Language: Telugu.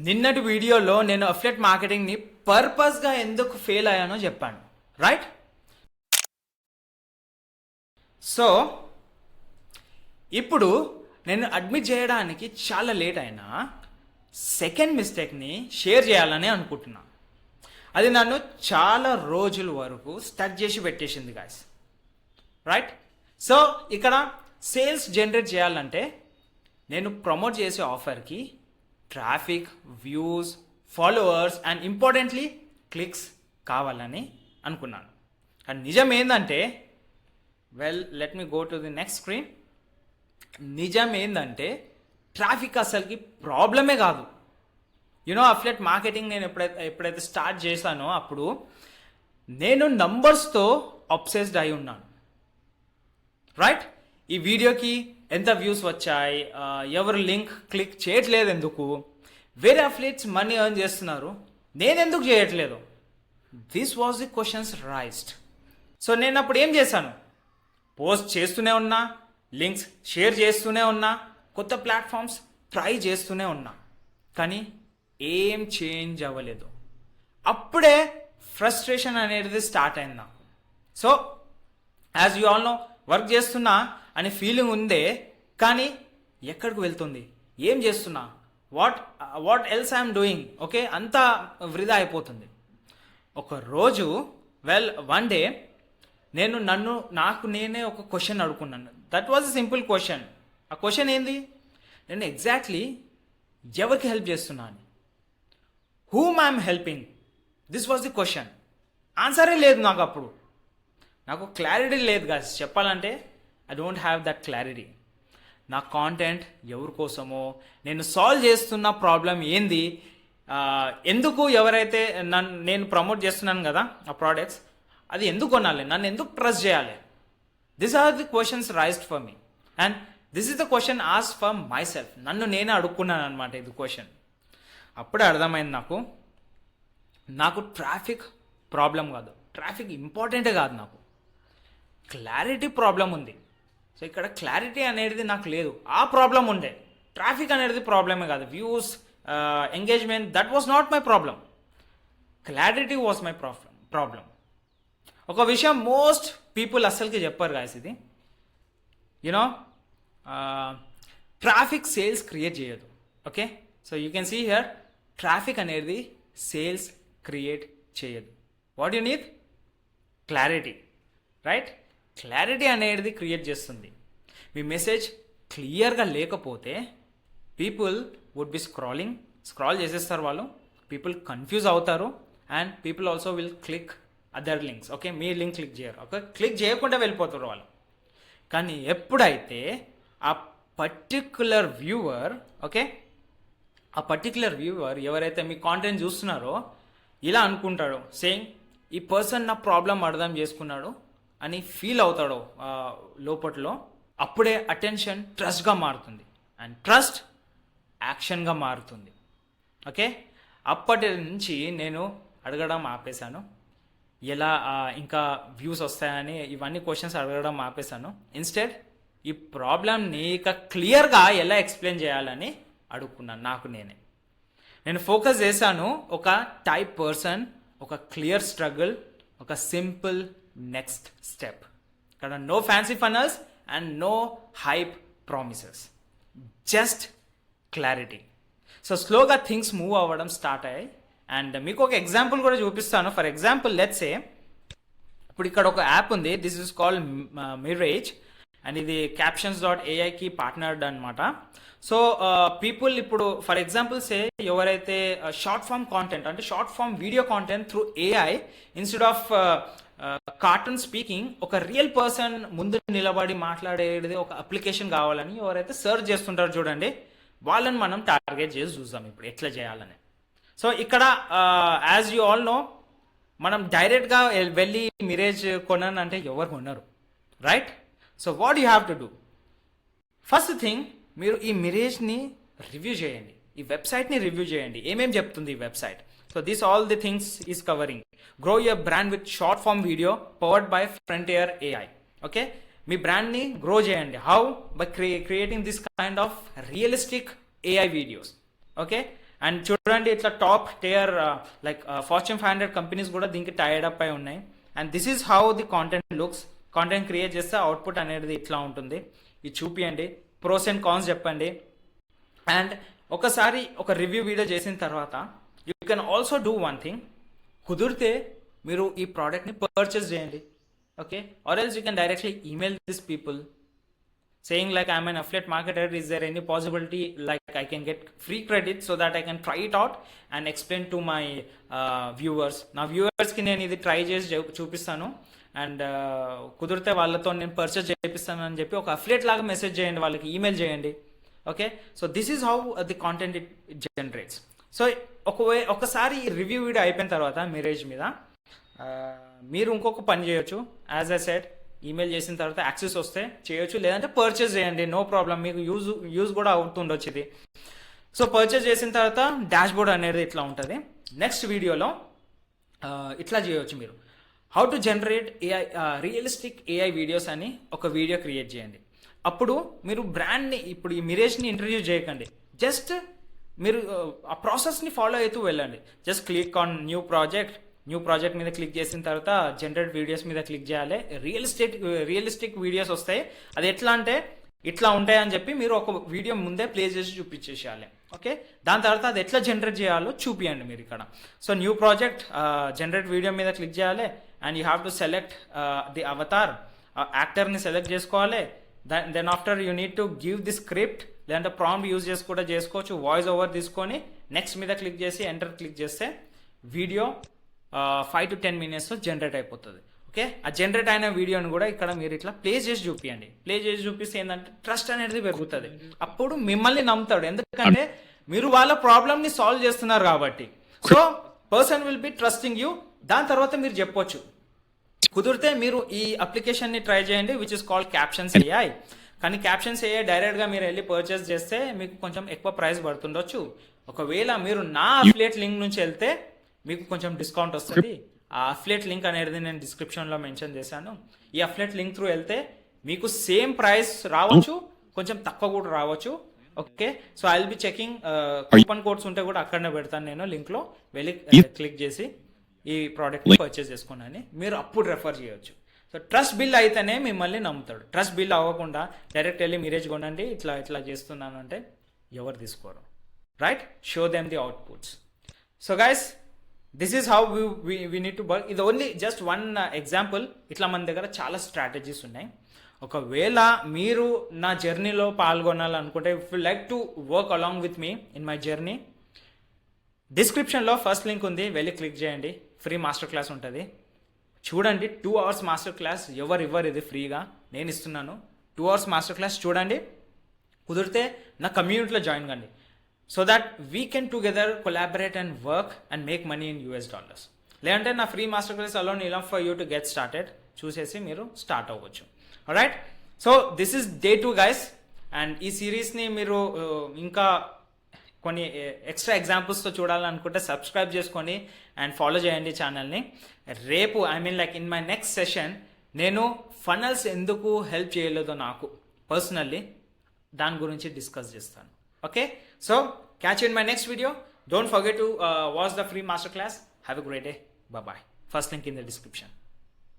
నిన్నటి వీడియోలో నేను అఫిలియేట్ మార్కెటింగ్ని పర్పస్గా ఎందుకు ఫెయిల్ అయ్యానో చెప్పాను, రైట్? సో ఇప్పుడు నేను అడ్మిట్ చేయడానికి చాలా లేట్ అయినా సెకండ్ మిస్టేక్ని షేర్ చేయాలని అనుకుంటున్నాను. అది నన్ను చాలా రోజుల వరకు స్టక్ చేసి పెట్టేసింది గాయస్, రైట్? సో ఇక్కడ సేల్స్ జనరేట్ చేయాలంటే నేను ప్రమోట్ చేసే ఆఫర్కి traffic, views, followers and importantly clicks కావాలని అనుకున్నాను. కానీ నిజం ఏంటంటే, let me go to the next screen. నిజం ఏంటంటే ట్రాఫిక్ అసలుకి ప్రాబ్లమే కాదు. అఫిలియేట్ మార్కెటింగ్ నేను ఎప్పుడైతే స్టార్ట్ చేశానో అప్పుడు నేను నంబర్స్తో అబ్సెస్డ్ అయి ఉన్నాను, రైట్? ఈ వీడియోకి ఎంత వ్యూస్ వచ్చాయి, ఎవరు లింక్ క్లిక్ చేయట్లేదు, ఎందుకు వేరే అఫిలియేట్స్ మనీ ఎర్న్ చేస్తున్నారు, నేను ఎందుకు చేయట్లేదు? This was the questions raised. So నేను అప్పుడు ఏం చేశాను? పోస్ట్ చేస్తూనే ఉన్నా, లింక్స్ షేర్ చేస్తూనే ఉన్నా, కొత్త ప్లాట్ఫామ్స్ ట్రై చేస్తూనే ఉన్నా, కానీ ఏం చేంజ్ అవ్వలేదు. అప్పుడే ఫ్రస్ట్రేషన్ అనేది స్టార్ట్ అయింది నాకు. So as you all know, work చేస్తున్నా అనే ఫీలింగ్ ఉందే, కానీ ఎక్కడికి వెళ్తుంది, ఏం చేస్తున్నా, what else I'm doing, okay, అంతా వృధా అయిపోతుంది. ఒక రోజు వన్ డే నేను నాకు నేనే ఒక క్వశ్చన్ అడుగుకున్నాను. That was a simple question. ఆ క్వశ్చన్ ఏంది? నేను ఎగ్జాక్ట్లీ ఎవరికి హెల్ప్ చేస్తున్నా అని, whom I'm helping, this was the question. ఆన్సరే లేదు నాకు. అప్పుడు నాకు క్లారిటీ లేదు గాయ్స్, చెప్పాలంటే I don't have that clarity. నా కాంటెంట్ ఎవరి కోసమో, నేను సాల్వ్ చేస్తున్న ప్రాబ్లం ఏంది, ఎందుకు ఎవరైతే నేను ప్రమోట్ చేస్తున్నాను కదా ఆ ప్రోడక్ట్స్, అది ఎందుకు కొనాలి, నన్ను ఎందుకు ట్రస్ట్ చేయాలి? This are the questions raised for me and this is the question as for myself. నన్ను నేనే అడుక్కున్నాను అనమాట ఇది క్వశ్చన్. అప్పుడే అర్థమైంది నాకు ట్రాఫిక్ ప్రాబ్లం కాదు, ట్రాఫిక్ ఇంపార్టెంటే కాదు, నాకు క్లారిటీ ప్రాబ్లం ఉంది. సో ఇక్కడ క్లారిటీ అనేది నాకు లేదు, ఆ ప్రాబ్లం ఉండే. ట్రాఫిక్ అనేది ప్రాబ్లమే కాదు, views, engagement, that was not my problem. Clarity was my problem. ఒక విషయం మోస్ట్ పీపుల్ అస్సలకి చెప్పారు గాయస్, ఇది ట్రాఫిక్ సేల్స్ క్రియేట్ చేయదు. Okay, so you can see here, traffic అనేది సేల్స్ క్రియేట్ చేయదు. What you need? Clarity, right? Clarity అనేది క్రియేట్ చేస్తుంది. మీ మెసేజ్ క్లియర్గా లేకపోతే పీపుల్ వుడ్ బి స్క్రాల్ చేసేస్తారు వాళ్ళు, పీపుల్ కన్ఫ్యూజ్ అవుతారు and people also will click other links. Okay, me link click చేయరు, ఓకే, క్లిక్ చేయకుండా వెళ్ళిపోతారు వాళ్ళు. కానీ ఎప్పుడైతే ఆ పర్టిక్యులర్ వ్యూవర్, ఓకే, ఆ పర్టిక్యులర్ వ్యూవర్ ఎవరైతే మీ కాంటెంట్ చూస్తున్నారో ఇలా అనుకుంటాడో, సేయింగ్ ఈ పర్సన్ నా ప్రాబ్లం అర్థం చేసుకున్నాడు అని ఫీల్ అవుతాడో లోపట్లో, అప్పుడే అటెన్షన్ ట్రస్ట్గా మారుతుంది అండ్ ట్రస్ట్ యాక్షన్గా మారుతుంది. ఓకే, అప్పటి నుంచి నేను అడగడం ఆపేశాను, ఎలా ఇంకా వ్యూస్ వస్తాయని ఇవన్నీ క్వశ్చన్స్ అడగడం ఆపేశాను. ఇన్స్టెడ్ ఈ ప్రాబ్లమ్ని ఇక క్లియర్గా ఎలా ఎక్స్ప్లెయిన్ చేయాలని అడుగుకున్నాను నాకు నేనే. నేను ఫోకస్ చేశాను ఒక టైప్ పర్సన్, ఒక క్లియర్ స్ట్రగుల్, ఒక సింపుల్ నెక్స్ట్ స్టెప్. ఇక్కడ no fancy funnels and no hype promises, just clarity. So స్లోగా థింగ్స్ మూవ్ అవ్వడం స్టార్ట్ అయ్యాయి. అండ్ మీకు ఒక ఎగ్జాంపుల్ కూడా చూపిస్తాను. ఫర్ ఎగ్జాంపుల్ లెట్స్ సే, ఇప్పుడు ఇక్కడ ఒక యాప్ ఉంది, this is called Mirage and ఇది captions.ai-కి పార్ట్నర్డ్ అనమాట. సో పీపుల్ ఇప్పుడు ఫర్ ఎగ్జాంపుల్ సే, ఎవరైతే షార్ట్ ఫామ్ కాంటెంట్ అంటే short form video content through AI instead of cartoon speaking, ఒక రియల్ పర్సన్ ముందు నిలబడి మాట్లాడేది ఒక అప్లికేషన్ కావాలని ఎవరైతే సర్చ్ చేస్తుంటారో చూడండి, వాళ్ళని మనం టార్గెట్ చేసి చూద్దాం ఇప్పుడు ఎట్లా చేయాలని. సో ఇక్కడ యాజ్ యూ ఆల్ నో, మనం డైరెక్ట్గా వెళ్ళి మిరేజ్ కొనని అంటే ఎవరు కొనరు, right? So what you have to do? First thing, మీరు ఈ మిరేజ్ని రివ్యూ చేయండి, ఈ వెబ్సైట్ని రివ్యూ చేయండి, ఏమేమి చెప్తుంది ఈ website. So this all the things is covering. Grow your brand with short form video powered by Frontier AI. Okay, మీ బ్రాండ్ని గ్రో చేయండి. How? By creating this kind of realistic AI videos. Okay, and చూడండి ఇట్లా top tier like Fortune 500 companies కూడా దీనికి టైడ్ అప్ అయి ఉన్నాయి. And this is how the content looks. Content create చేస్తే అవుట్పుట్ అనేది ఇట్లా ఉంటుంది. ఇది చూపియండి, ప్రోస్ అండ్ కాన్స్ చెప్పండి. అండ్ ఒకసారి ఒక రివ్యూ వీడియో చేసిన తర్వాత you can also do one thing. కుదిరితే మీరు ఈ ప్రోడక్ట్ని పర్చేస్ చేయండి. Okay, or else you can directly email this people saying like I'm an affiliate marketer, is there any possibility like I can get free credit so that I can try it out and explain to my viewers. నా వ్యూవర్స్కి నేను ఇది ట్రై చేసి చూపిస్తాను అండ్ కుదిరితే వాళ్ళతో నేను పర్చేస్ చేపిస్తాను అని చెప్పి ఒక అఫిలియేట్ లాగా మెసేజ్ చేయండి, వాళ్ళకి ఈమెయిల్ చేయండి. Okay, so this is how the content it generates. So ఒకసారి రివ్యూ వీడియో అయిపోయిన తర్వాత మిరేజ్ మీద మీరు ఇంకొక పని చేయొచ్చు. యాజ్ ఐ సెడ్, ఈమెయిల్ చేసిన తర్వాత యాక్సెస్ వస్తే చేయొచ్చు, లేదంటే పర్చేస్ చేయండి, నో ప్రాబ్లం. మీకు యూజ్ కూడా అవుతుండొచ్చు ఇది. సో పర్చేస్ చేసిన తర్వాత డాష్ బోర్డ్ అనేది ఇట్లా ఉంటుంది. నెక్స్ట్ వీడియోలో ఇట్లా చేయొచ్చు మీరు. How to generate AI realistic AI videos అని ఒక వీడియో క్రియేట్ చేయండి. అప్పుడు మీరు బ్రాండ్ని, ఇప్పుడు ఈ మిరేజ్ని ఇంట్రడ్యూస్ చేయకండి, జస్ట్ మీరు ఆ ప్రాసెస్ని ఫాలో అవుతూ వెళ్ళండి. Just click on new project మీద క్లిక్ చేసిన తర్వాత జనరేట్ వీడియోస్ మీద క్లిక్ చేయాలి. రియలిస్టిక్ వీడియోస్ వస్తాయి. అది ఎట్లా అంటే ఇట్లా ఉంటాయి అని చెప్పి మీరు ఒక వీడియో ముందే ప్లే చేసి చూపించేసేయాలి. ఓకే, దాని తర్వాత అది ఎట్లా జనరేట్ చేయాలో చూపియండి మీరు ఇక్కడ. So new project generate video మీద క్లిక్ చేయాలి and you have to select the avatar, యాక్టర్ని సెలెక్ట్ చేసుకోవాలి. Then after you need to give the script, లేదంటే ప్రాంప్ట్ యూజ్ చేసి కూడా చేసుకోవచ్చు. వాయిస్ ఓవర్ తీసుకొని నెక్స్ట్ మీద క్లిక్ చేసి ఎంటర్ క్లిక్ చేస్తే వీడియో 5 to 10 minutes జనరేట్ అయిపోతుంది. ఓకే, ఆ జనరేట్ అయిన వీడియోని కూడా ఇక్కడ మీరు ఇట్లా ప్లే చేసి చూపియండి. ప్లే చేసి చూపిస్తే ఏంటంటే ట్రస్ట్ అనేది పెరుగుతుంది. అప్పుడు మిమ్మల్ని నమ్ముతాడు, ఎందుకంటే మీరు వాళ్ళ ప్రాబ్లమ్ని సాల్వ్ చేస్తున్నారు కాబట్టి. So person will be trusting you. దాని తర్వాత మీరు చెప్పొచ్చు. కుదిరితే మీరు ఈ అప్లికేషన్ని ట్రై చేయండి, which is called captions AI. కానీ క్యాప్షన్స్ ఏఐ డైరెక్ట్గా మీరు వెళ్ళి పర్చేస్ చేస్తే మీకు కొంచెం ఎక్కువ ప్రైస్ పడుతుండొచ్చు. ఒకవేళ మీరు నా అఫిలియేట్ లింక్ నుంచి వెళ్తే మీకు కొంచెం డిస్కౌంట్ వస్తుంది. ఆ అఫిలియేట్ లింక్ అనేది నేను డిస్క్రిప్షన్లో మెన్షన్ చేశాను. ఈ అఫిలియేట్ లింక్ త్రూ వెళ్తే మీకు సేమ్ ప్రైస్ రావచ్చు, కొంచెం తక్కువ కూడా రావచ్చు. Okay, so I will be checking coupon codes ఉంటే కూడా అక్కడనే పెడతాను నేను లింక్లో. వెళ్ళి క్లిక్ చేసి ఈ ప్రోడక్ట్ పర్చేస్ చేసుకోండి, మీరు అప్పుడు రెఫర్ చేయొచ్చు. సో ట్రస్ట్ బిల్ అయితేనే మిమ్మల్ని నమ్ముతాడు. ట్రస్ట్ బిల్ అవ్వకుండా డైరెక్ట్ వెళ్ళి మీరేజ్ కొనండి ఇట్లా చేస్తున్నాను అంటే ఎవరు తీసుకోరు. Right, show them the outputs. So guys, this is how we need to work. ఇది ఓన్లీ జస్ట్ వన్ ఎగ్జాంపుల్. ఇట్లా మన దగ్గర చాలా స్ట్రాటజీస్ ఉన్నాయి. ఒకవేళ మీరు నా జర్నీలో పాల్గొనాలనుకుంటే, if you like to work along with me in my journey, డిస్క్రిప్షన్లో ఫస్ట్ లింక్ ఉంది, వెళ్ళి క్లిక్ చేయండి. ఫ్రీ మాస్టర్ క్లాస్ ఉంటుంది, చూడండి. 2 hours మాస్టర్ క్లాస్ ఇవ్వరు, ఇది ఫ్రీగా నేను ఇస్తున్నాను. 2 hours మాస్టర్ క్లాస్ చూడండి. కుదిరితే నా కమ్యూనిటీలో జాయిన్ కండి. So that we can together collaborate and work and make money in $. లేదంటే నా free master class alone enough for you to get started చూసేసి మీరు స్టార్ట్ అవ్వచ్చు. Right, so this is Day 2 guys. And ఈ సిరీస్ని మీరు ఇంకా కొన్ని ఎక్స్ట్రా ఎగ్జాంపుల్స్తో చూడాలనుకుంటే సబ్స్క్రైబ్ చేసుకొని అండ్ ఫాలో చేయండి ఛానల్ని. రేపు like in my next session నేను ఫనల్స్ ఎందుకు హెల్ప్ చేయలేదో నాకు పర్సనల్లీ దాని గురించి డిస్కస్ చేస్తాను. Okay, so catch you in my next video. Don't forget to watch the free masterclass. Have a great day. Bye bye. First link in the description.